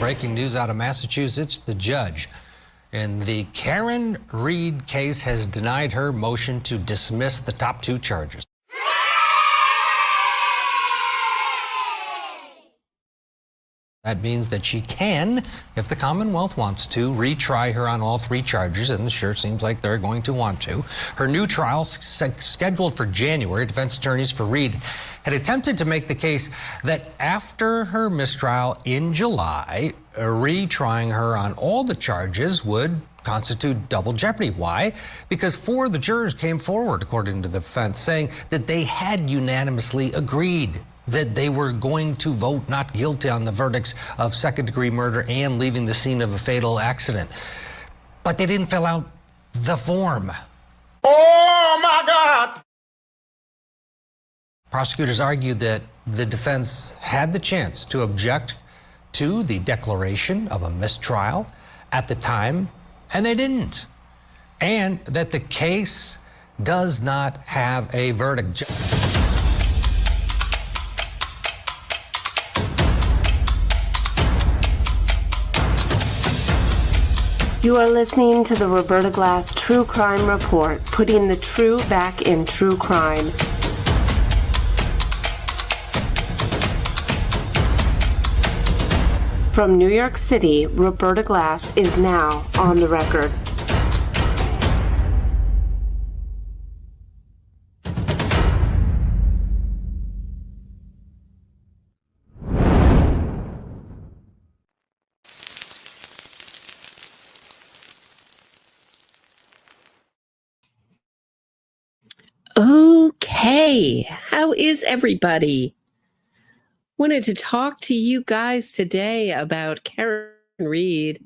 breaking news out of Massachusetts. The judge in the Karen Reed case has denied her motion to dismiss the top 2 charges. That means that she can, if the Commonwealth wants to, retry her on all 3 charges, and it sure seems like they're going to want to. Her new trial, scheduled for January, defense attorneys for Reed had attempted to make the case that after her mistrial in July, retrying her on all the charges would constitute double jeopardy. Why? Because 4 of the jurors came forward, according to the defense, saying that they had unanimously agreed that they were going to vote not guilty on the verdicts of second-degree murder and leaving the scene of a fatal accident. But they didn't fill out the form. Oh, my God! Prosecutors argued that the defense had the chance to object to the declaration of a mistrial at the time, and they didn't. And that the case does not have a verdict. You are listening to the Roberta Glass True Crime Report, putting the true back in true crime. From New York City, Roberta Glass is now on the record. Okay, how is everybody? Wanted to talk to you guys today about Karen Reed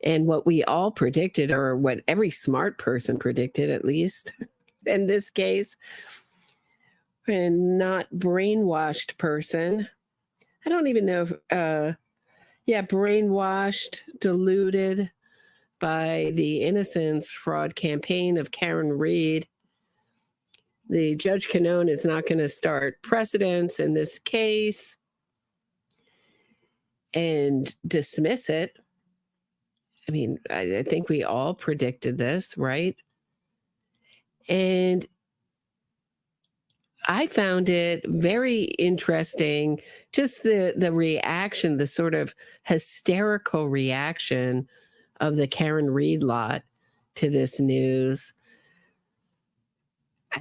and what we all predicted, or what every smart person predicted, at least in this case, and not brainwashed person. I don't even know if, brainwashed, deluded by the innocence fraud campaign of Karen Reed. The Judge Canone is not going to start precedents in this case and dismiss it. I mean, I think we all predicted this, right? And I found it very interesting, just the reaction, the sort of hysterical reaction of the Karen Reed lot to this news.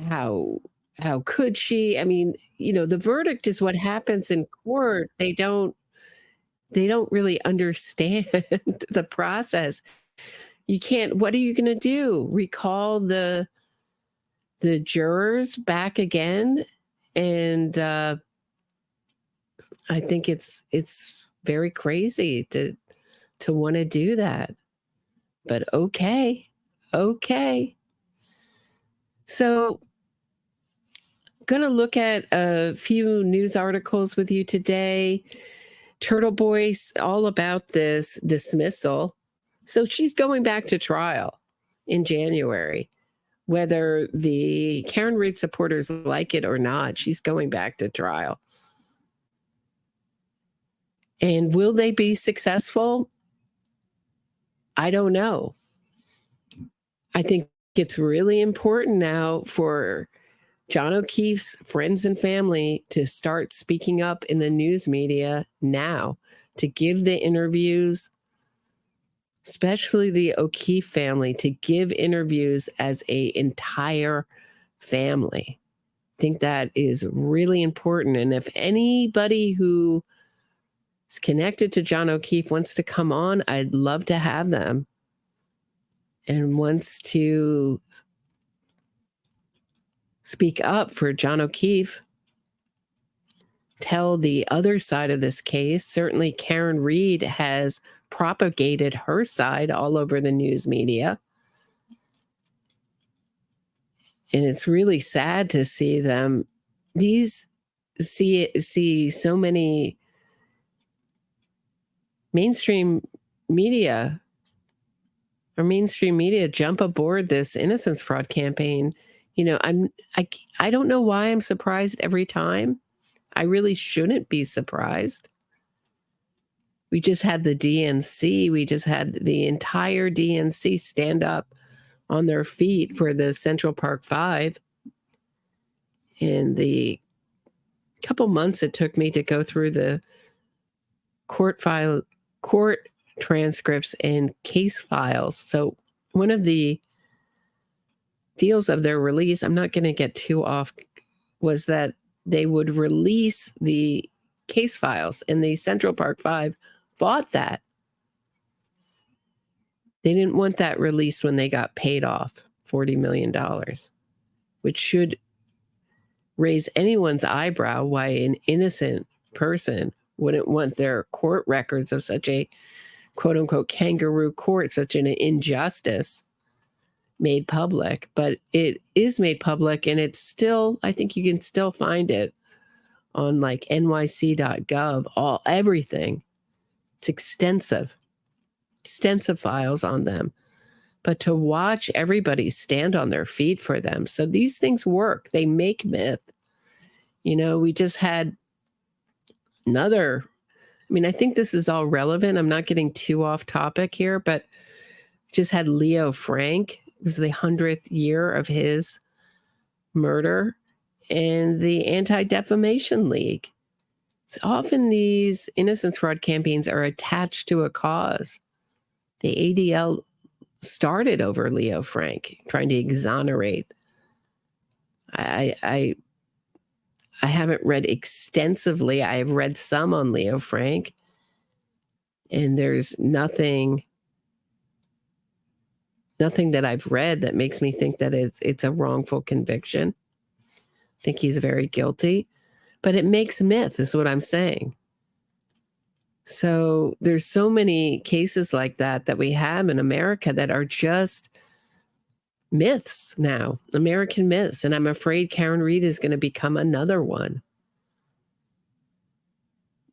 How could she? I mean, you know, the verdict is what happens in court. They don't really understand the process. You can't, what are you going to do? Recall the jurors back again? And I think it's very crazy to want to do that. But okay. So, going to look at a few news articles with you today. Turtle Boy's all about this dismissal. So she's going back to trial in January. Whether the Karen Reed supporters like it or not, she's going back to trial. And will they be successful? I don't know. I think it's really important now for John O'Keefe's friends and family to start speaking up in the news media now, to give the interviews, especially the O'Keefe family, to give interviews as an entire family. I think that is really important. And if anybody who is connected to John O'Keefe wants to come on, I'd love to have them. And wants to speak up for John O'Keefe, tell the other side of this case. Certainly Karen Reed has propagated her side all over the news media. And it's really sad to see them, see so many mainstream media jump aboard this innocence fraud campaign. You know, I don't know why I'm surprised every time. I really shouldn't be surprised. We just had the DNC. We just had the entire DNC stand up on their feet for the Central Park 5. In the couple months it took me to go through the court transcripts and case files. So one of the deals of their release, I'm not going to get too off, was that they would release the case files, and the Central Park 5 fought that. They didn't want that released when they got paid off $40 million, which should raise anyone's eyebrow why an innocent person wouldn't want their court records of such a quote unquote kangaroo court, such an injustice, made public. But it is made public, and it's still, I think you can still find it on like nyc.gov, everything. It's extensive files on them. But to watch everybody stand on their feet for them. So these things work. They make myth. You know, we just had another, I mean, I think this is all relevant. I'm not getting too off topic here, but just had Leo Frank. It was the 100th year of his murder, and the Anti-Defamation League. So often these innocence fraud campaigns are attached to a cause. The ADL started over Leo Frank, trying to exonerate. I haven't read extensively. I have read some on Leo Frank, and there's nothing that I've read that makes me think that it's a wrongful conviction. I think he's very guilty, but it makes myth, is what I'm saying. So there's so many cases like that we have in America that are just myths now, American myths. And I'm afraid Karen Reed is going to become another one.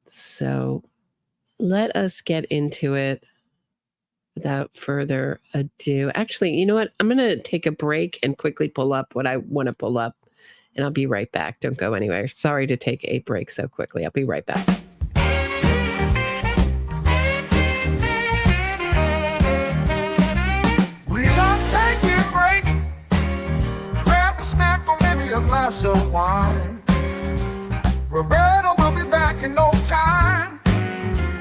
So let us get into it without further ado. Actually, you know what? I'm going to take a break and quickly pull up what I want to pull up, and I'll be right back. Don't go anywhere. Sorry to take a break so quickly. I'll be right back. A glass of wine. Roberta will be back in no time.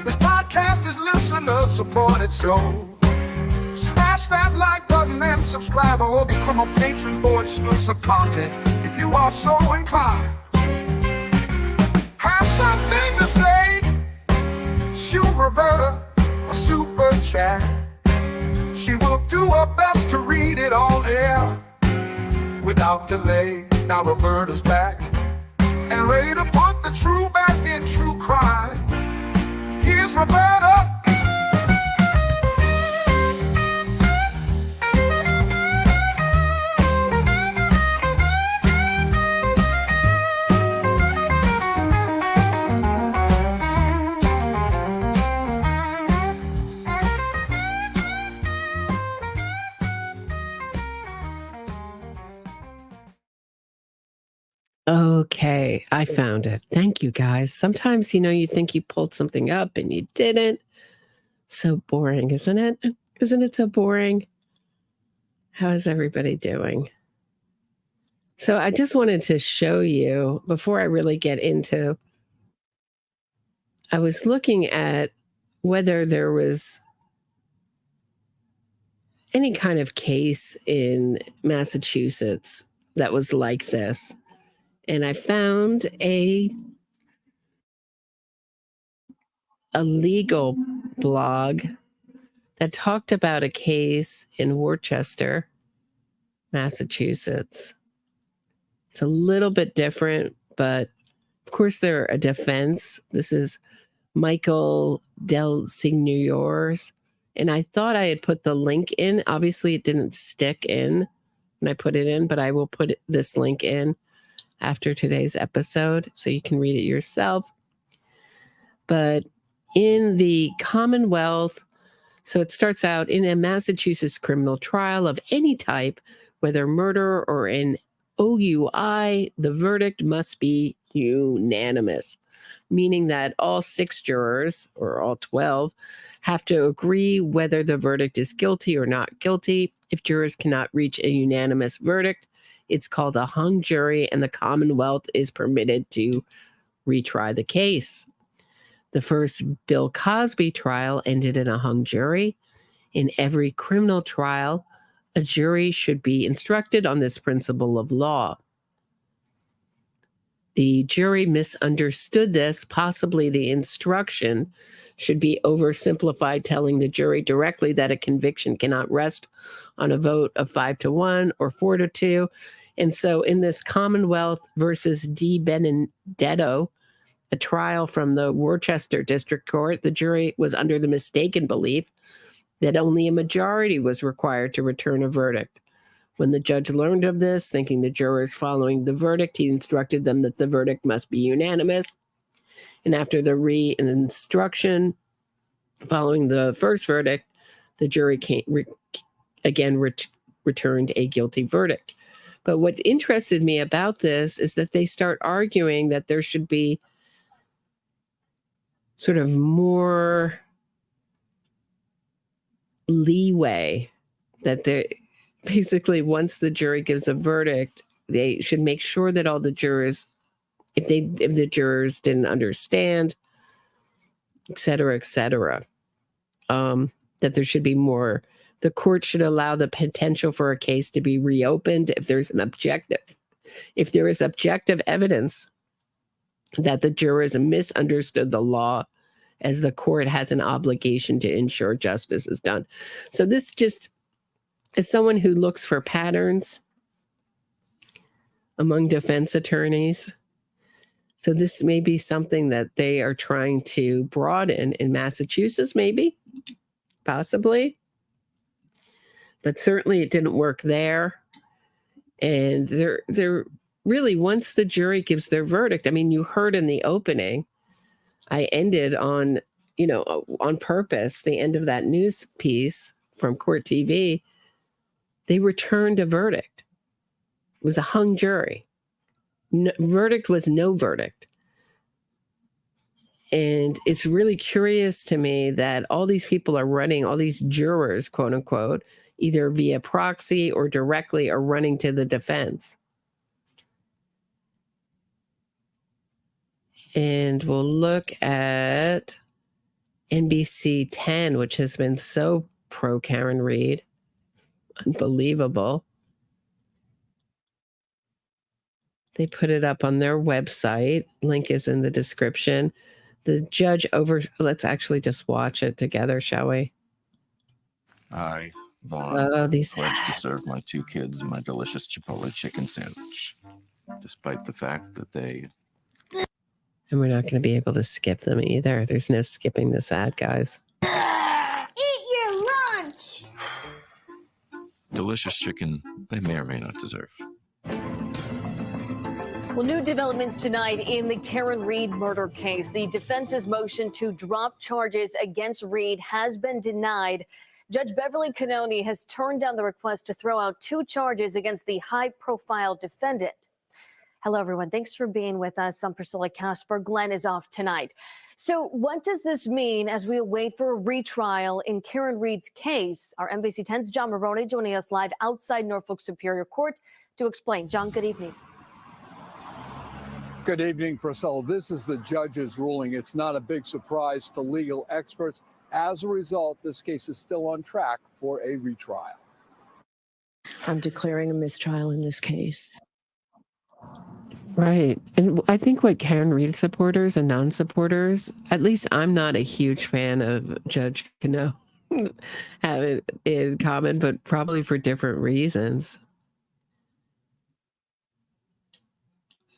This podcast is listener supported, so smash that like button and subscribe, or become a patron for exclusive content if you are so inclined. Have something to say? Shoot Roberta a super chat. She will do her best to read it all there without delay. Now Roberta's back and ready to put the true back in true crime. Here's Roberta. Okay, I found it. Thank you, guys. Sometimes, you think you pulled something up and you didn't. So boring, isn't it? Isn't it so boring? How is everybody doing? So I just wanted to show you, before I really get into, I was looking at whether there was any kind of case in Massachusetts that was like this. And I found a legal blog that talked about a case in Worcester, Massachusetts. It's a little bit different, but of course they're a defense. This is Michael Del Signor's. And I thought I had put the link in. Obviously it didn't stick in when I put it in, but I will put this link in after today's episode so you can read it yourself. But in the Commonwealth, so it starts out, in a Massachusetts criminal trial of any type, whether murder or an OUI, the verdict must be unanimous, meaning that all 6 jurors, or all 12, have to agree whether the verdict is guilty or not guilty. If jurors cannot reach a unanimous verdict, it's called a hung jury, and the Commonwealth is permitted to retry the case. The first Bill Cosby trial ended in a hung jury. In every criminal trial, a jury should be instructed on this principle of law. The jury misunderstood this. Possibly the instruction should be oversimplified, telling the jury directly that a conviction cannot rest on a vote of 5-1 or 4-2. And so in this Commonwealth versus D. Benedetto, a trial from the Worcester District Court, the jury was under the mistaken belief that only a majority was required to return a verdict. When the judge learned of this, thinking the jurors following the verdict, he instructed them that the verdict must be unanimous. And after the re-instruction following the first verdict, the jury returned a guilty verdict. But what interested me about this is that they start arguing that there should be sort of more leeway, that there basically, once the jury gives a verdict, they should make sure that all the jurors, if the jurors didn't understand, et cetera, that there should be more. The court should allow the potential for a case to be reopened if there is objective evidence that the jurors misunderstood the law, as the court has an obligation to ensure justice is done. So this just, as someone who looks for patterns among defense attorneys, so this may be something that they are trying to broaden in Massachusetts, maybe, possibly. But certainly it didn't work there. And they're really, once the jury gives their verdict, I mean, you heard in the opening, I ended on, on purpose, the end of that news piece from Court TV, they returned a verdict. It was a hung jury. Verdict was no verdict. And it's really curious to me that all these people are running, all these jurors, quote unquote, either via proxy or directly, are running to the defense. And we'll look at NBC 10, which has been so pro Karen Reed. Unbelievable. They put it up on their website. Link is in the description. The judge let's actually just watch it together, shall we? I, Vaughn, these pledge to hats. serve my 2 kids my delicious Chipotle chicken sandwich, despite the fact that they... And we're not going to be able to skip them either. There's no skipping this ad, guys. Eat your lunch! delicious chicken they may or may not deserve. Well, new developments tonight in the Karen Reed murder case. The defense's motion to drop charges against Reed has been denied. Judge Beverly Cannoni has turned down the request to throw out 2 charges against the high-profile defendant. Hello, everyone. Thanks for being with us. I'm Priscilla Casper. Glenn is off tonight. So what does this mean as we await for a retrial in Karen Reed's case? Our NBC 10's John Maroney joining us live outside Norfolk Superior Court to explain. John, good evening. Good evening, Priscilla. This is the judge's ruling. It's not a big surprise to legal experts. As a result, this case is still on track for a retrial. I'm declaring a mistrial in this case. Right. And I think what Karen Reed supporters and non-supporters, at least I'm not a huge fan of Judge Cannoni, have it in common, but probably for different reasons.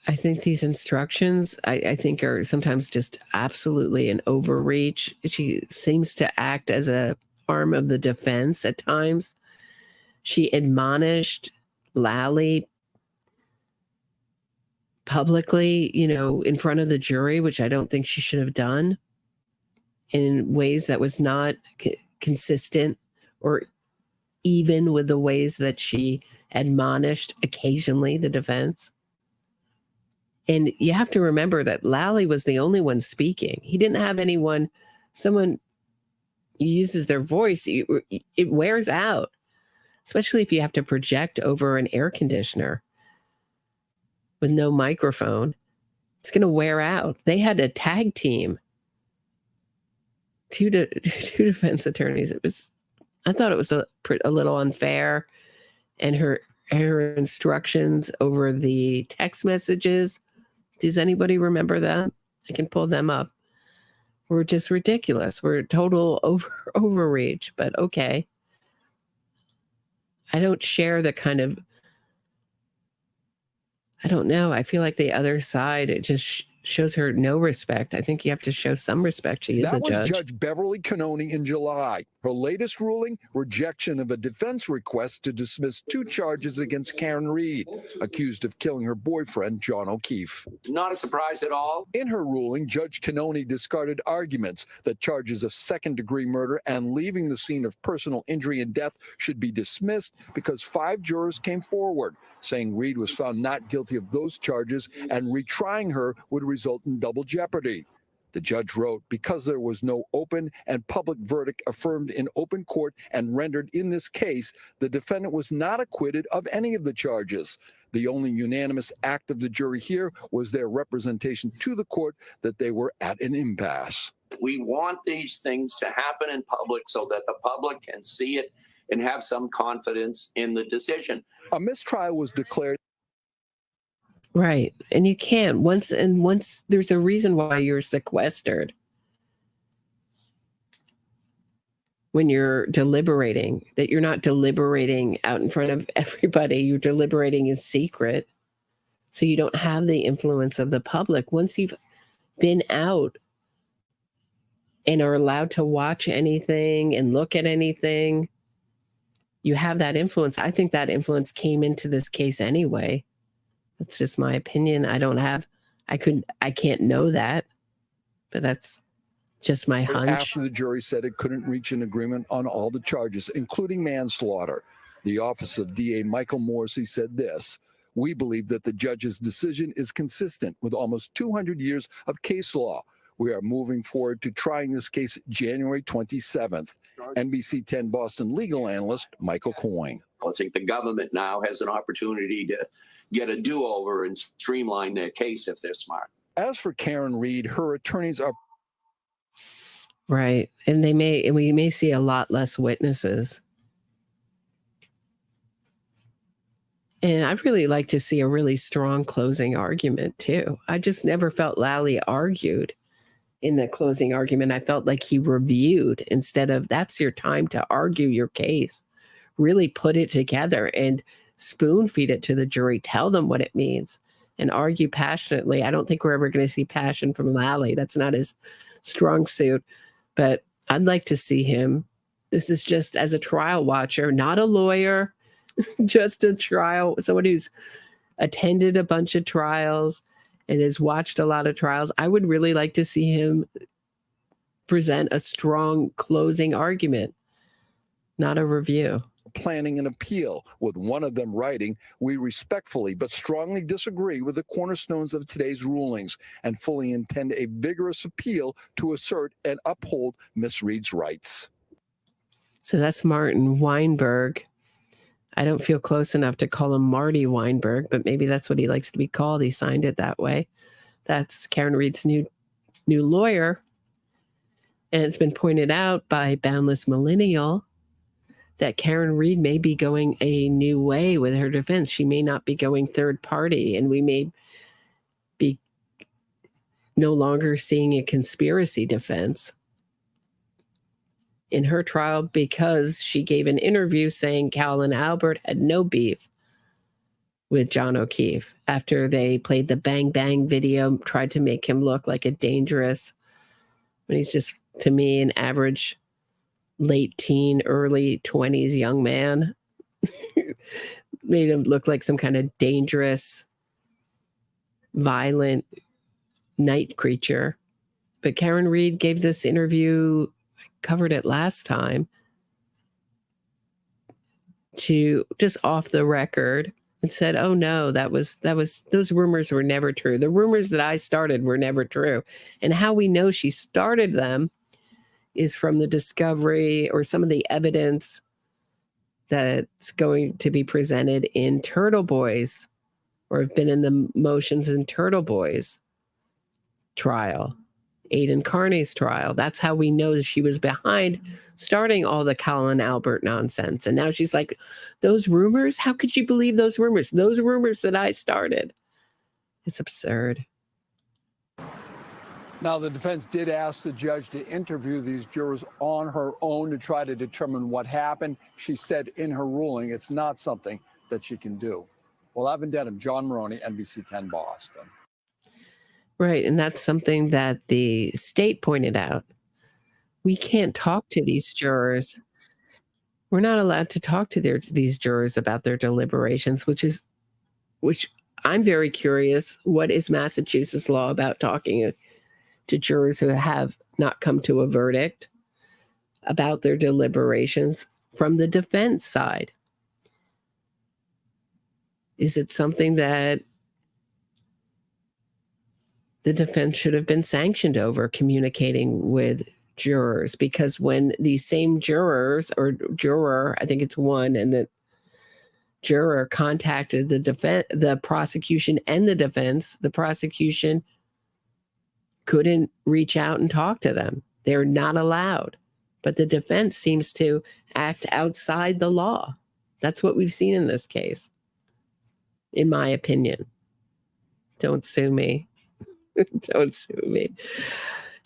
I think these instructions, I think, are sometimes just absolutely an overreach. She seems to act as an arm of the defense at times. She admonished Lally publicly, in front of the jury, which I don't think she should have done, in ways that was not consistent or even with the ways that she admonished occasionally the defense. And you have to remember that Lally was the only one speaking. He didn't have someone uses their voice, it wears out, especially if you have to project over an air conditioner with no microphone. It's going to wear out. They had a tag team, two defense attorneys. I thought it was a little unfair, and her instructions over the text messages. Does anybody remember that? I can pull them up. We're just ridiculous. We're total overreach, but okay. I don't share the kind of, I don't know. I feel like the other side, it just shows her no respect. I think you have to show some respect. She is a judge. That was Judge Beverly Cannoni in July. Her latest ruling, rejection of a defense request to dismiss 2 charges against Karen Reed, accused of killing her boyfriend, John O'Keefe. Not a surprise at all. In her ruling, Judge Cannoni discarded arguments that charges of second-degree murder and leaving the scene of personal injury and death should be dismissed because 5 jurors came forward, saying Reed was found not guilty of those charges and retrying her would result in double jeopardy. The judge wrote, because there was no open and public verdict affirmed in open court and rendered in this case, the defendant was not acquitted of any of the charges. The only unanimous act of the jury here was their representation to the court that they were at an impasse. We want these things to happen in public so that the public can see it and have some confidence in the decision. A mistrial was declared. Right. And you can't. Once there's a reason why you're sequestered when you're deliberating, that you're not deliberating out in front of everybody. You're deliberating in secret. So you don't have the influence of the public. Once you've been out and are allowed to watch anything and look at anything, you have that influence. I think that influence came into this case anyway. That's just my opinion. I can't know that, but that's just my hunch. After the jury said it couldn't reach an agreement on all the charges, including manslaughter, the office of DA Michael Morrissey said this: we believe that the judge's decision is consistent with almost 200 years of case law. We are moving forward to trying this case January 27th. NBC 10 Boston legal analyst Michael Coyne. I think the government now has an opportunity to get a do-over and streamline their case if they're smart. As for Karen Reed, her attorneys are right, and we may see a lot less witnesses. And I'd really like to see a really strong closing argument too. I just never felt Lally argued in the closing argument. I felt like he reviewed instead of, that's your time to argue your case. Really put it together and spoon feed it to the jury. Tell them what it means and argue passionately. I don't think we're ever going to see passion from Lally. That's not his strong suit. But I'd like to see him. This is just as a trial watcher, not a lawyer, just a trial, someone who's attended a bunch of trials and has watched a lot of trials. I would really like to see him present a strong closing argument, not a review. Planning an appeal, with one of them writing, we respectfully but strongly disagree with the cornerstones of today's rulings and fully intend a vigorous appeal to assert and uphold Miss Reed's rights. So that's Martin Weinberg. I don't feel close enough to call him Marty Weinberg, but maybe that's what he likes to be called. He signed it that way. That's Karen Reed's new lawyer. And it's been pointed out by Boundless Millennial that Karen Reed may be going a new way with her defense. She may not be going third party, and we may be no longer seeing a conspiracy defense in her trial because she gave an interview saying Cal and Albert had no beef with John O'Keefe after they played the Bang Bang video, tried to make him look like a dangerous, when he's just, to me, an average late teen, early 20s young man. Made him look like some kind of dangerous, violent night creature. But Karen Reed gave this interview, I covered it last time, to just off the record, and said, oh no, those rumors were never true. The rumors that I started were never true. And how we know she started them is from the discovery or some of the evidence that's going to be presented in Turtle Boys, or have been in the motions in Turtle Boys trial, Aiden Carney's trial. That's how we know that she was behind starting all the Colin Albert nonsense. And now she's like, those rumors? How could you believe those rumors? Those rumors that I started. It's absurd. Now, the defense did ask the judge to interview these jurors on her own to try to determine what happened. She said in her ruling, it's not something that she can do. Well, I've been Dedham, John Maroney, NBC 10 Boston. Right. And that's something that the state pointed out. We can't talk to these jurors. We're not allowed to talk to these jurors about their deliberations, which I'm very curious. What is Massachusetts law about talking to jurors who have not come to a verdict about their deliberations from the defense side? Is it something that the defense should have been sanctioned over, communicating with jurors? Because when these same jurors, or juror, I think it's one, and the juror contacted the prosecution and the defense, the prosecution couldn't reach out and talk to them. They're not allowed. But the defense seems to act outside the law. That's what we've seen in this case, in my opinion. Don't sue me. Don't sue me.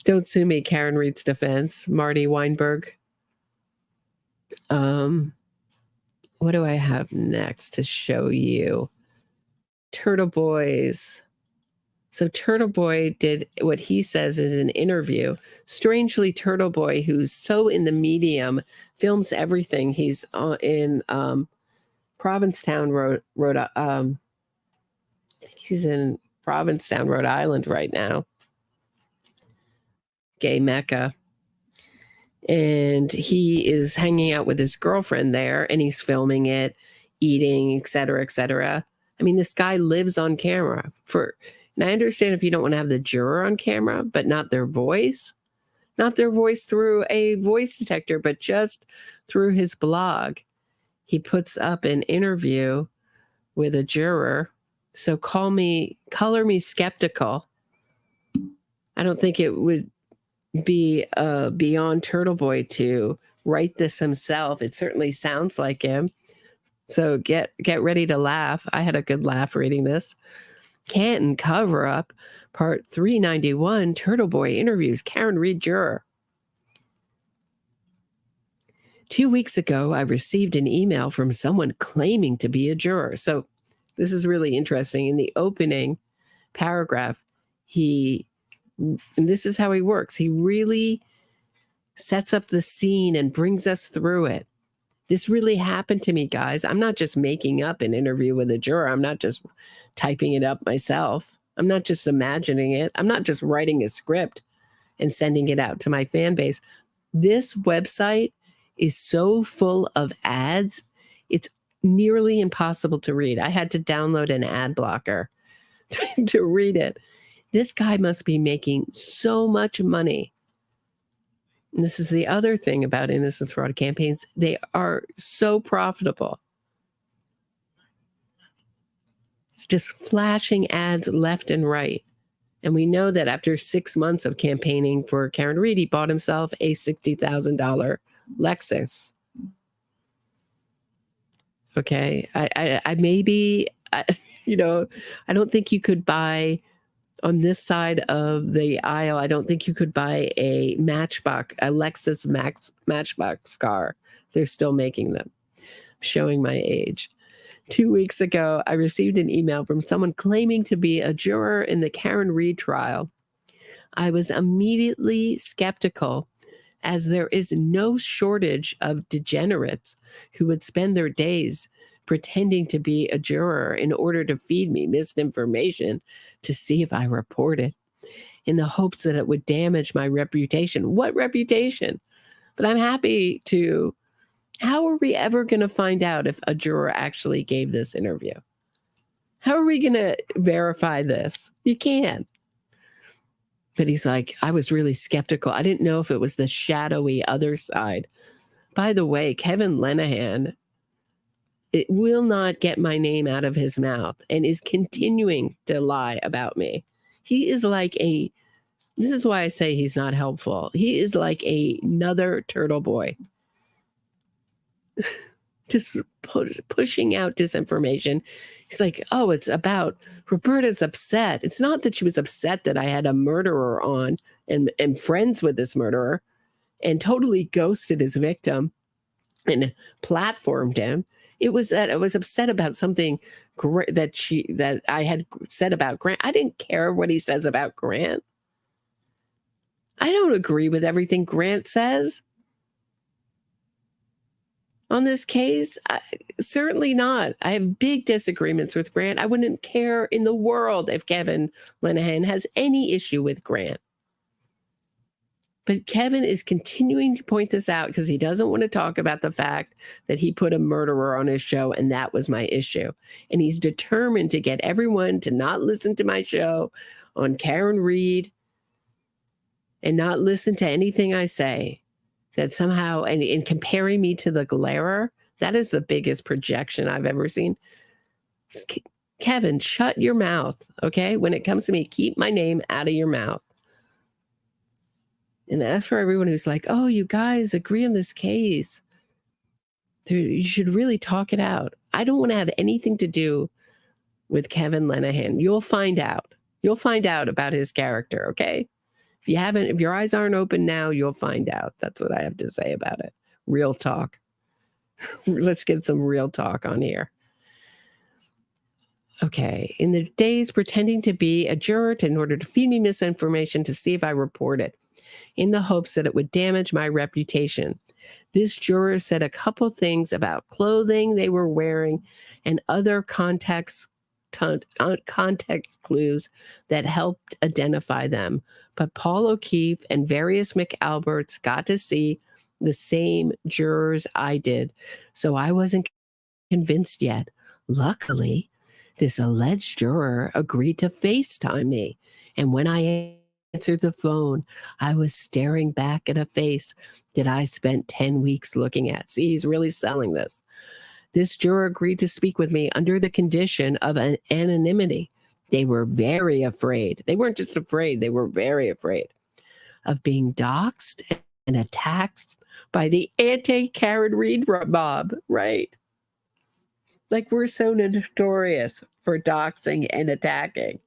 Don't sue me, Karen Reed's defense. Marty Weinberg. What do I have next to show you? Turtle Boys. So Turtle Boy did what he says is an interview. Strangely, Turtle Boy, who's so in the medium, films everything. He's in Provincetown, I think he's in Provincetown, Rhode Island right now. Gay Mecca. And he is hanging out with his girlfriend there, and he's filming it, eating, et cetera, et cetera. I mean, this guy lives on camera and I understand if you don't want to have the juror on camera, but not their voice through a voice detector, but just through his blog. He puts up an interview with a juror. So color me skeptical. I don't think it would be beyond Turtle Boy to write this himself. It certainly sounds like him. So get ready to laugh. I had a good laugh reading this. Canton cover up, part 391. Turtle Boy interviews Karen Reed juror. 2 weeks ago, I received an email from someone claiming to be a juror. So this is really interesting. In the opening paragraph, and this is how he works. He really sets up the scene and brings us through it. This really happened to me, guys. I'm not just making up an interview with a juror. I'm not just typing it up myself. I'm not just imagining it. I'm not just writing a script and sending it out to my fan base. This website is so full of ads, it's nearly impossible to read. I had to download an ad blocker to read it. This guy must be making so much money. And this is the other thing about innocence fraud campaigns. They are so profitable. Just flashing ads left and right. And we know that after 6 months of campaigning for Karen Reed, he bought himself a $60,000 Lexus. Okay. I don't think you could buy on this side of the aisle. I don't think you could buy a Lexus Matchbox car. They're still making them. I'm showing my age. 2 weeks ago, I received an email from someone claiming to be a juror in the Karen Reed trial. I was immediately skeptical, as there is no shortage of degenerates who would spend their days pretending to be a juror in order to feed me misinformation to see if I report it, in the hopes that it would damage my reputation. What reputation? But I'm happy to. How are we ever going to find out if a juror actually gave this interview? How are we going to verify this? You can't. But he's like, I was really skeptical. I didn't know if it was the shadowy other side. By the way, Kevin Lenahan, it will not get my name out of his mouth and is continuing to lie about me. He is like this is why I say he's not helpful. He is like another turtle boy. Just pushing out disinformation. He's like, oh, it's about Roberta's upset. It's not that she was upset that I had a murderer on and friends with this murderer and totally ghosted his victim and platformed him. It was that I was upset about something that I had said about Grant. I didn't care what he says about Grant. I don't agree with everything Grant says on this case. Certainly not. I have big disagreements with Grant. I wouldn't care in the world if Kevin Lenahan has any issue with Grant. But Kevin is continuing to point this out because he doesn't want to talk about the fact that he put a murderer on his show, and that was my issue. And he's determined to get everyone to not listen to my show on Karen Reed and not listen to anything I say. That somehow, and in comparing me to the Glairer, that is the biggest projection I've ever seen. Kevin, shut your mouth, okay? When it comes to me, keep my name out of your mouth. And as for everyone who's like, oh, you guys agree on this case, you should really talk it out. I don't want to have anything to do with Kevin Lenahan. You'll find out. You'll find out about his character, okay? If your eyes aren't open now, you'll find out. That's what I have to say about it. Real talk. Let's get some real talk on here. Okay. In the days pretending to be a juror in order to feed me misinformation to see if I report it, in the hopes that it would damage my reputation. This juror said a couple things about clothing they were wearing and other context clues that helped identify them. But Paul O'Keefe and various McAlberts got to see the same jurors I did, so I wasn't convinced yet. Luckily, this alleged juror agreed to FaceTime me, and when I answered the phone, I was staring back at a face that I spent 10 weeks looking at. See, he's really selling this. This juror agreed to speak with me under the condition of an anonymity. They were very afraid. They weren't just afraid, they were very afraid of being doxxed and attacked by the anti-Karen Reed mob, right? Like we're so notorious for doxing and attacking.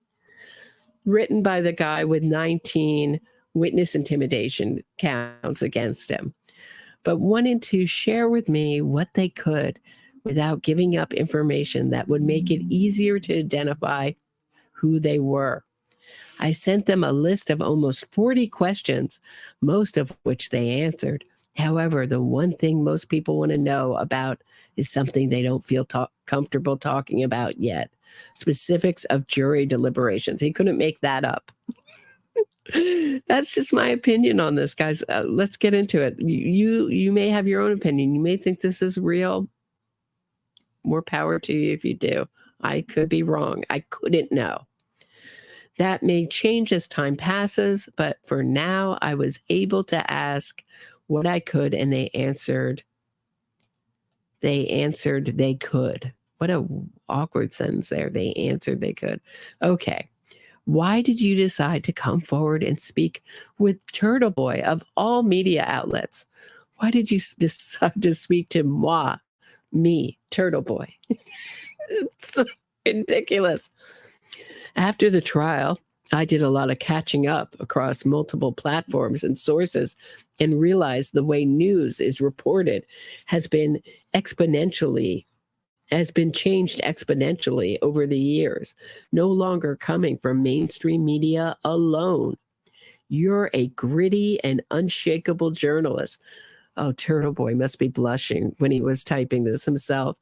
Written by the guy with 19 witness intimidation counts against him, but wanted to share with me what they could without giving up information that would make it easier to identify who they were. I sent them a list of almost 40 questions, most of which they answered. However, the one thing most people want to know about is something they don't feel comfortable talking about yet. Specifics of jury deliberations. He couldn't make that up. That's just my opinion on this, guys. Let's get into it. You may have your own opinion. You may think this is real. More power to you if you do. I could be wrong. I couldn't know. That may change as time passes, but for now, I was able to ask what I could, and they answered they could. What a awkward sentence there. They answered they could. Okay. Why did you decide to come forward and speak with Turtle Boy of all media outlets? Why did you decide to speak to me, Turtle Boy? It's ridiculous. After the trial, I did a lot of catching up across multiple platforms and sources and realized the way news is reported has been changed exponentially over the years, no longer coming from mainstream media alone. You're a gritty and unshakable journalist. Oh, Turtle Boy must be blushing when he was typing this himself.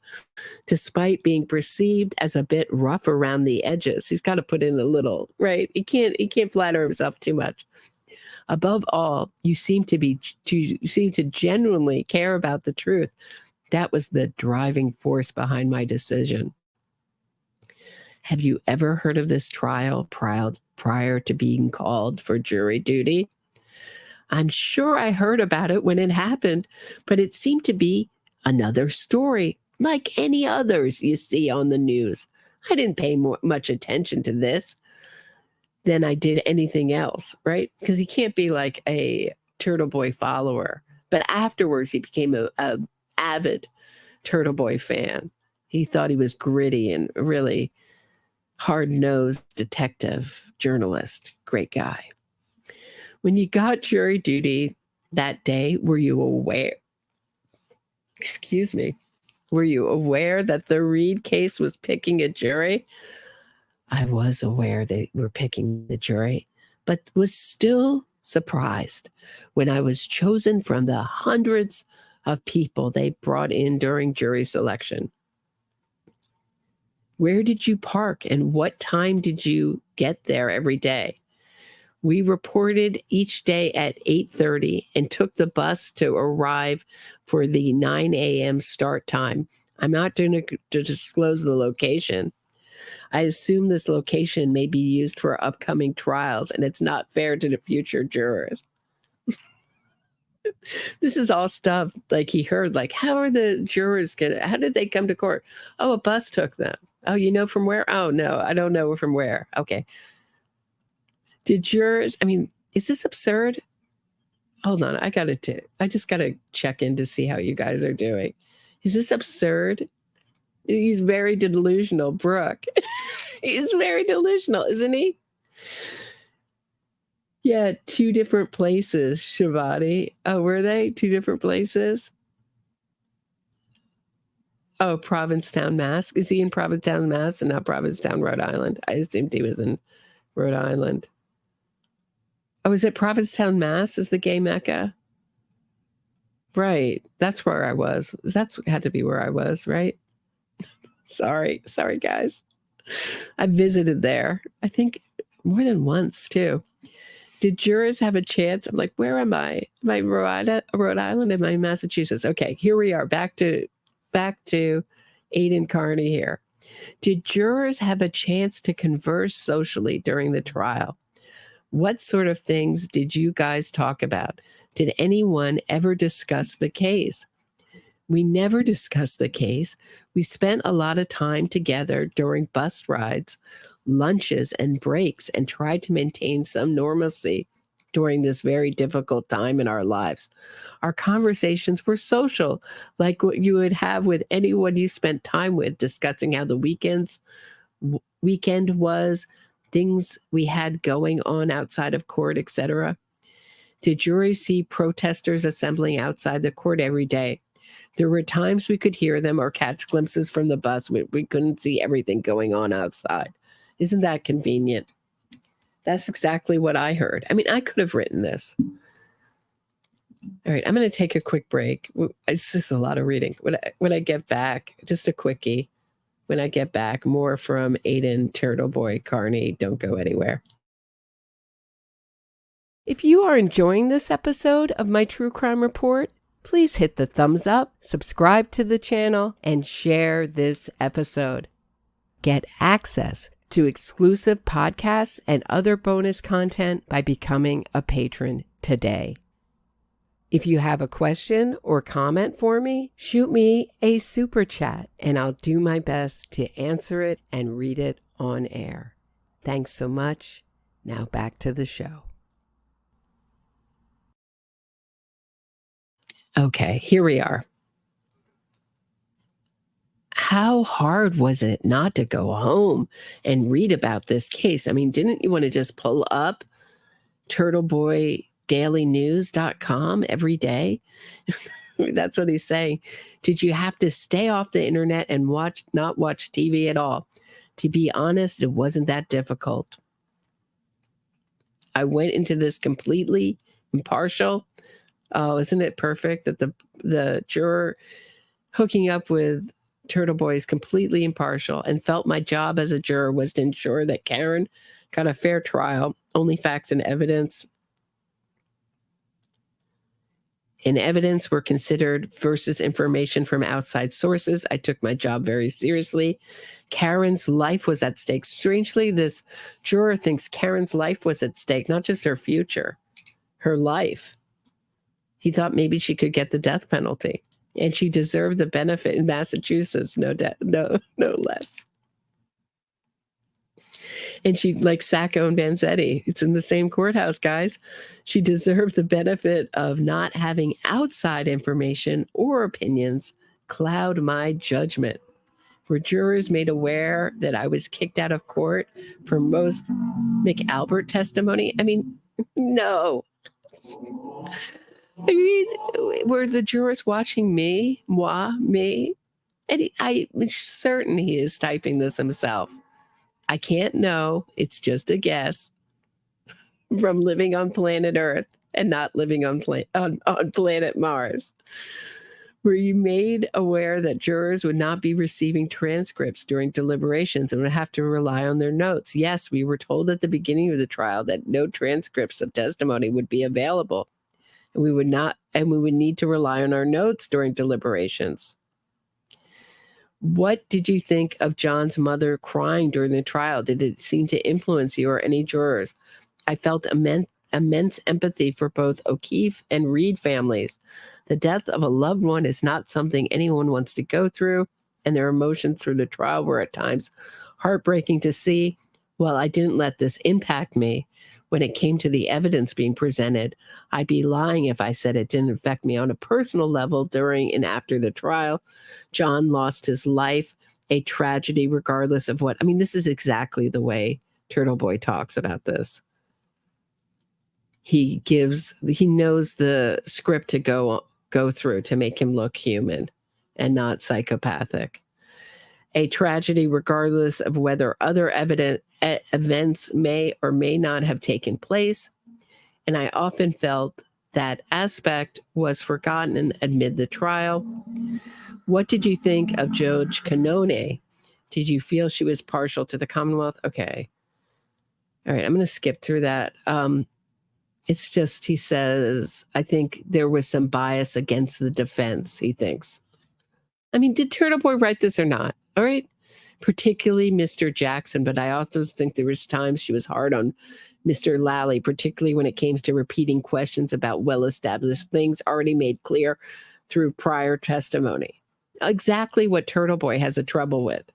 Despite being perceived as a bit rough around the edges, he's got to put in a little, right? He can't flatter himself too much. Above all, you seem to genuinely care about the truth. That was the driving force behind my decision. Have you ever heard of this trial prior to being called for jury duty? I'm sure I heard about it when it happened, but it seemed to be another story, like any others you see on the news. I didn't pay much attention to this than I did anything else, right? Because he can't be like a Turtle Boy follower. But afterwards, he became a avid Turtle Boy fan. He thought he was gritty and really hard-nosed detective journalist. Great guy. When you got jury duty that day, were you aware? Excuse me. Were you aware that the Reed case was picking a jury? I was aware they were picking the jury, but was still surprised when I was chosen from the hundreds of people they brought in during jury selection. Where did you park and what time did you get there every day? We reported each day at 8:30 and took the bus to arrive for the 9 a.m. start time. I'm not going to disclose the location. I assume this location may be used for upcoming trials, and it's not fair to the future jurors. This is all stuff like he heard, like, how are the jurors how did they come to court? Oh, a bus took them. Oh, you know from where? Oh, no, I don't know from where. Okay. Did jurors, I mean, is this absurd? Hold on, I just got to check in to see how you guys are doing. Is this absurd? He's very delusional, Brooke. He's very delusional, isn't he? Yeah, 2 different places, Shivani. Oh, were they 2 different places? Oh, Provincetown, Mass. Is he in Provincetown, Mass, and not Provincetown, Rhode Island? I assumed he was in Rhode Island. Oh, is it Provincetown, Mass? Is the gay Mecca? Right. That's where I was. That's had to be where I was, right? Sorry, guys. I visited there, I think more than once too. Did jurors have a chance? I'm like, where am I? Am I Rhode Island? Am I Massachusetts? Okay, here we are. Back to Aiden Carney here. Did jurors have a chance to converse socially during the trial? What sort of things did you guys talk about? Did anyone ever discuss the case? We never discussed the case. We spent a lot of time together during bus rides, lunches, and breaks, and tried to maintain some normalcy during this very difficult time in our lives. Our conversations were social, like what you would have with anyone you spent time with, discussing how the weekend was, things we had going on outside of court, etc. Did juries see protesters assembling outside the court every day? There were times we could hear them or catch glimpses from the bus. We couldn't see everything going on outside. Isn't that convenient? That's exactly what I heard. I mean, I could have written this. All right, I'm going to take a quick break. It's just a lot of reading. When I get back, just a quickie. When I get back, more from Aiden Turtle Boy Carney. Don't go anywhere. If you are enjoying this episode of my True Crime Report, please hit the thumbs up, subscribe to the channel, and share this episode. Get access to exclusive podcasts and other bonus content by becoming a patron today. If you have a question or comment for me, shoot me a super chat and I'll do my best to answer it and read it on air. Thanks so much. Now back to the show. Okay, here we are. How hard was it not to go home and read about this case? I mean, didn't you want to just pull up turtleboydailynews.com every day? That's what he's saying. Did you have to stay off the internet and not watch TV at all? To be honest, it wasn't that difficult. I went into this completely impartial. Oh, isn't it perfect that the juror hooking up with Turtle Boy is completely impartial and felt my job as a juror was to ensure that Karen got a fair trial, only facts and evidence. in evidence were considered versus information from outside sources. I took my job very seriously. Karen's life was at stake. Strangely, this juror thinks Karen's life was at stake, not just her future, her life. He thought maybe she could get the death penalty, and she deserved the benefit in Massachusetts, no less. And she, like Sacco and Vanzetti, it's in the same courthouse, guys. She deserved the benefit of not having outside information or opinions cloud my judgment. Were jurors made aware that I was kicked out of court for most McAlbert testimony? I mean, no. I mean, were the jurors watching me? Me? And I'm certain he is typing this himself. I can't know. It's just a guess from living on planet Earth and not living on planet Mars. Were you made aware that jurors would not be receiving transcripts during deliberations and would have to rely on their notes? Yes, we were told at the beginning of the trial that no transcripts of testimony would be available, and we would need to rely on our notes during deliberations. What did you think of John's mother crying during the trial? Did it seem to influence you or any jurors? I felt immense empathy for both O'Keefe and Reed families. The death of a loved one is not something anyone wants to go through, and their emotions through the trial were at times heartbreaking to see. While I didn't let this impact me, when it came to the evidence being presented, I'd be lying if I said it didn't affect me on a personal level during and after the trial. John lost his life, a tragedy regardless of what. I mean, this is exactly the way Turtle Boy talks about this. He knows the script to go through to make him look human and not psychopathic. A tragedy regardless of whether other events may or may not have taken place. And I often felt that aspect was forgotten amid the trial. What did you think of Judge Cannone? Did you feel she was partial to the Commonwealth? Okay. All right, I'm going to skip through that. It's just, he says, I think there was some bias against the defense, he thinks. I mean, did Turtle Boy write this or not? All right. Particularly Mr. Jackson, but I also think there was times she was hard on Mr. Lally, particularly when it came to repeating questions about well-established things already made clear through prior testimony. Exactly what Turtle Boy has a trouble with.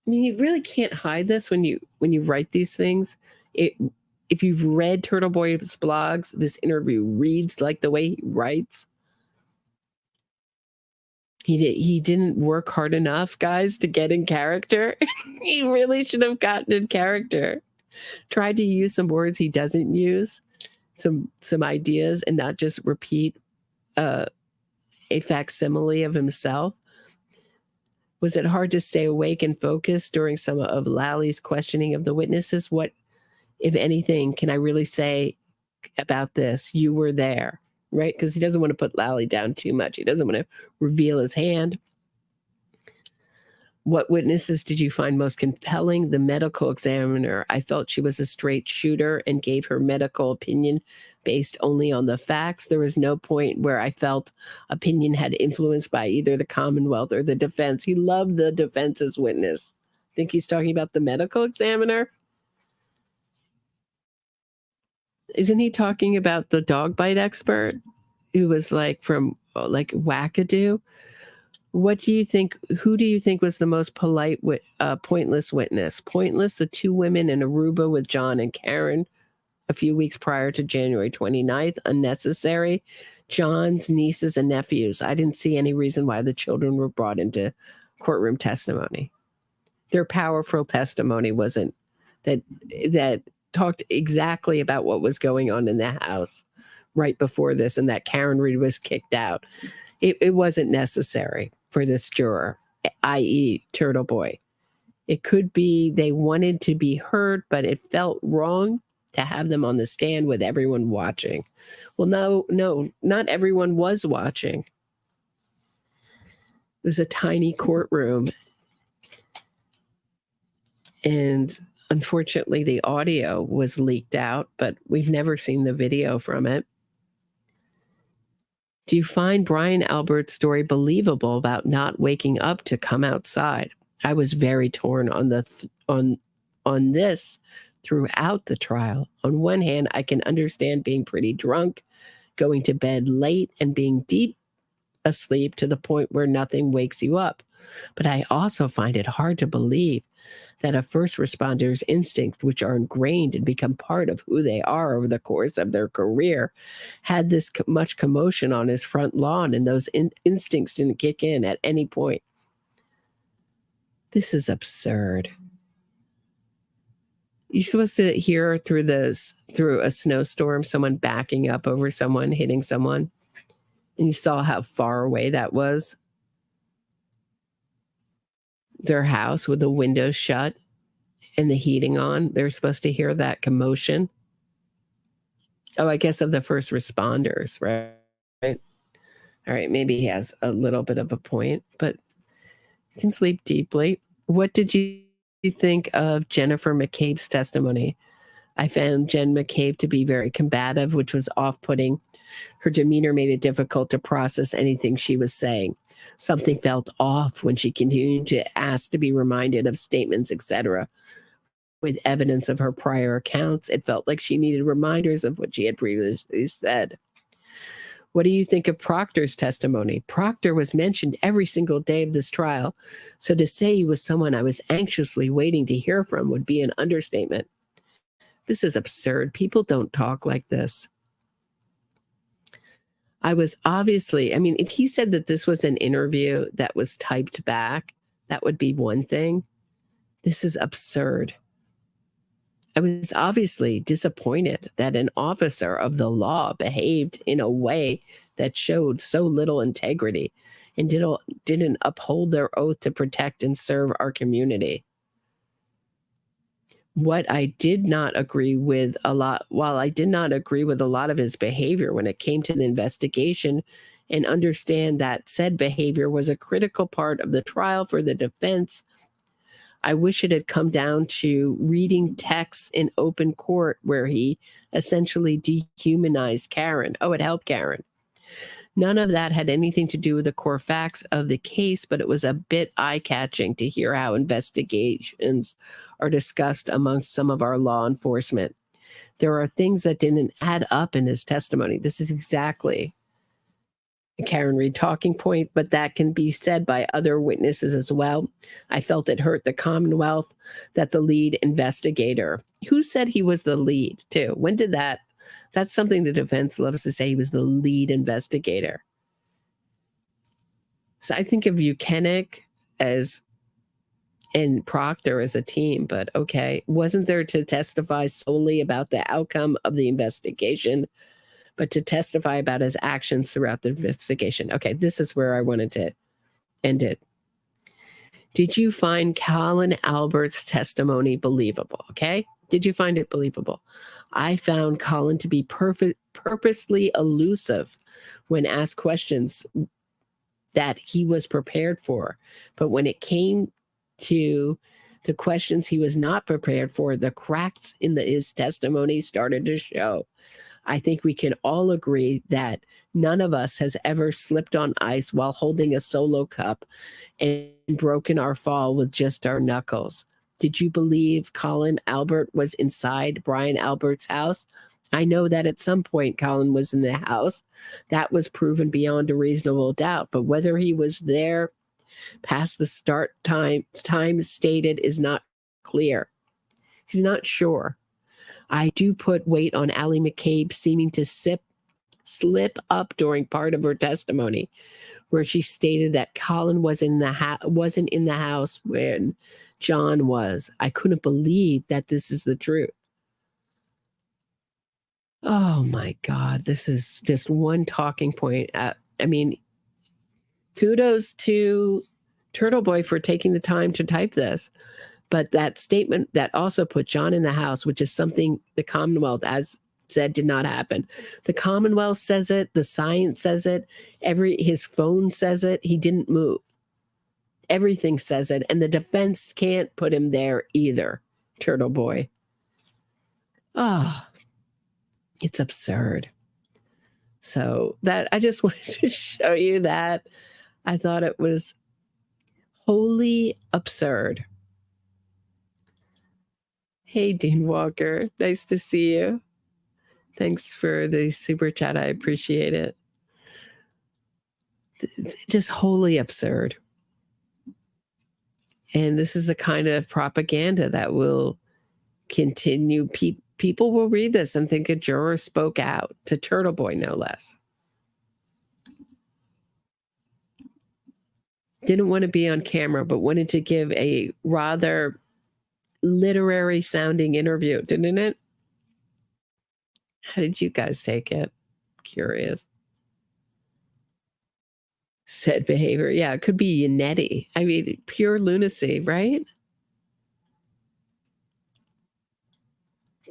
I mean, you really can't hide this when you write these things. If you've read Turtle Boy's blogs, this interview reads like the way he writes. He didn't work hard enough, guys, to get in character. He really should have gotten in character. Tried to use some words he doesn't use, some ideas, and not just repeat a facsimile of himself. Was it hard to stay awake and focused during some of Lally's questioning of the witnesses? What, if anything, can I really say about this? You were there. Right? Because he doesn't want to put Lally down too much. He doesn't want to reveal his hand. What witnesses did you find most compelling? The medical examiner. I felt she was a straight shooter and gave her medical opinion based only on the facts. There was no point where I felt opinion had influenced by either the Commonwealth or the defense. He loved the defense's witness. Think he's talking about the medical examiner? Isn't he talking about the dog bite expert who was like from like Wackadoo? What do you think? Who do you think was the most pointless witness? Pointless, the two women in Aruba with John and Karen a few weeks prior to January 29th. Unnecessary. John's nieces and nephews. I didn't see any reason why the children were brought into courtroom testimony. Their powerful testimony wasn't that talked exactly about what was going on in the house right before this, and that Karen Reed was kicked out. It wasn't necessary for this juror, i.e. Turtle Boy. It could be they wanted to be heard, but it felt wrong to have them on the stand with everyone watching. Well, no, not everyone was watching. It was a tiny courtroom, and unfortunately, the audio was leaked out, but we've never seen the video from it. Do you find Brian Albert's story believable about not waking up to come outside? I was very torn on this throughout the trial. On one hand, I can understand being pretty drunk, going to bed late, and being deep asleep to the point where nothing wakes you up. But I also find it hard to believe that a first responder's instincts, which are ingrained and become part of who they are over the course of their career, had this much commotion on his front lawn, and those instincts didn't kick in at any point. This is absurd. You're supposed to hear through a snowstorm, someone backing up over someone, hitting someone, and you saw how far away that was. Their house with the windows shut and the heating on. They're supposed to hear that commotion. Oh, I guess of the first responders, right? All right, maybe he has a little bit of a point, but you can sleep deeply. What did you think of Jennifer McCabe's testimony? I found Jen McCabe to be very combative, which was off-putting. Her demeanor made it difficult to process anything she was saying. Something felt off when she continued to ask to be reminded of statements, etc. With evidence of her prior accounts, it felt like she needed reminders of what she had previously said. What do you think of Proctor's testimony? Proctor was mentioned every single day of this trial, so to say he was someone I was anxiously waiting to hear from would be an understatement. This is absurd. People don't talk like this. If he said that this was an interview that was typed back, that would be one thing. This is absurd. I was obviously disappointed that an officer of the law behaved in a way that showed so little integrity and didn't uphold their oath to protect and serve our community. What I did not agree with while I did not agree with a lot of his behavior when it came to the investigation and understand that said behavior was a critical part of the trial for the defense, I wish it had come down to reading texts in open court where he essentially dehumanized Karen. Oh, it helped Karen. None of that had anything to do with the core facts of the case, but it was a bit eye-catching to hear how investigations are discussed amongst some of our law enforcement. There are things that didn't add up in his testimony. This is exactly a Karen Reed talking point, but that can be said by other witnesses as well. I felt it hurt the Commonwealth that the lead investigator, who said he was the lead too? When did that? That's something the defense loves to say, he was the lead investigator. So I think of Buchanan and Proctor as a team, but okay. Wasn't there to testify solely about the outcome of the investigation, but to testify about his actions throughout the investigation? Okay, this is where I wanted to end it. Did you find Colin Albert's testimony believable? Okay, did you find it believable? I found Colin to be purposely elusive when asked questions that he was prepared for. But when it came to the questions he was not prepared for, the cracks in his testimony started to show. I think we can all agree that none of us has ever slipped on ice while holding a solo cup and broken our fall with just our knuckles. Did you believe Colin Albert was inside Brian Albert's house? I know that at some point Colin was in the house. That was proven beyond a reasonable doubt. But whether he was there past the start time stated is not clear. He's not sure. I do put weight on Allie McCabe seeming to slip up during part of her testimony, where she stated that Colin wasn't in the house when John was. I couldn't believe that this is the truth. Oh my God, this is just one talking point. Kudos to Turtle Boy for taking the time to type this. But that statement that also put John in the house, which is something the Commonwealth, as said, did not happen. The Commonwealth says it. The science says it. His phone says it. He didn't move. Everything says it. And the defense can't put him there either, Turtle Boy. Oh, it's absurd. So that I just wanted to show you that. I thought it was wholly absurd. Hey, Dean Walker. Nice to see you. Thanks for the super chat. I appreciate it. Just wholly absurd. And this is the kind of propaganda that will continue. People will read this and think a juror spoke out to Turtle Boy, no less. Didn't want to be on camera, but wanted to give a rather literary sounding interview, didn't it? How did you guys take it? Curious. Said behavior. Yeah, it could be Nettie. I mean, pure lunacy, right?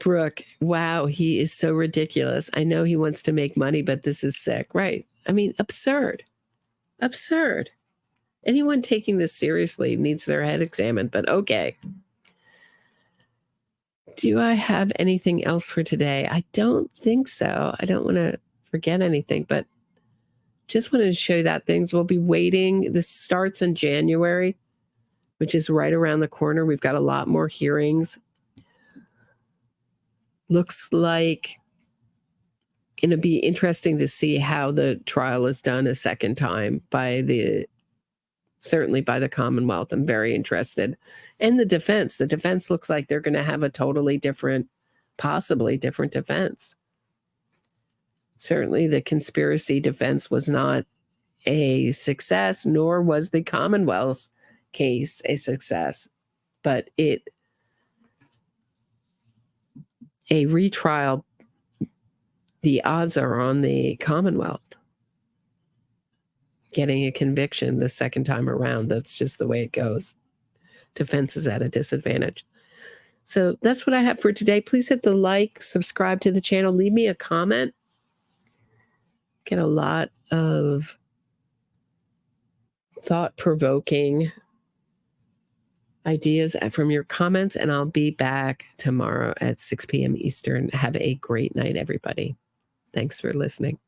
Brooke, wow, he is so ridiculous. I know he wants to make money, but this is sick. Right. I mean, absurd. Absurd. Anyone taking this seriously needs their head examined, but okay. Do I have anything else for today? I don't think so. I don't want to forget anything, but just wanted to show you that things will be waiting. This starts in January, which is right around the corner. We've got a lot more hearings. Looks like it'll be interesting to see how the trial is done a second time certainly by the Commonwealth. I'm very interested. And the defense looks like they're going to have a totally different, possibly different defense. Certainly the conspiracy defense was not a success, nor was the Commonwealth's case a success, but a retrial, the odds are on the Commonwealth getting a conviction the second time around. That's just the way it goes. Defense is at a disadvantage. So that's what I have for today. Please hit the like, subscribe to the channel, leave me a comment. Get a lot of thought-provoking ideas from your comments, and I'll be back tomorrow at 6 p.m. Eastern. Have a great night, everybody. Thanks for listening.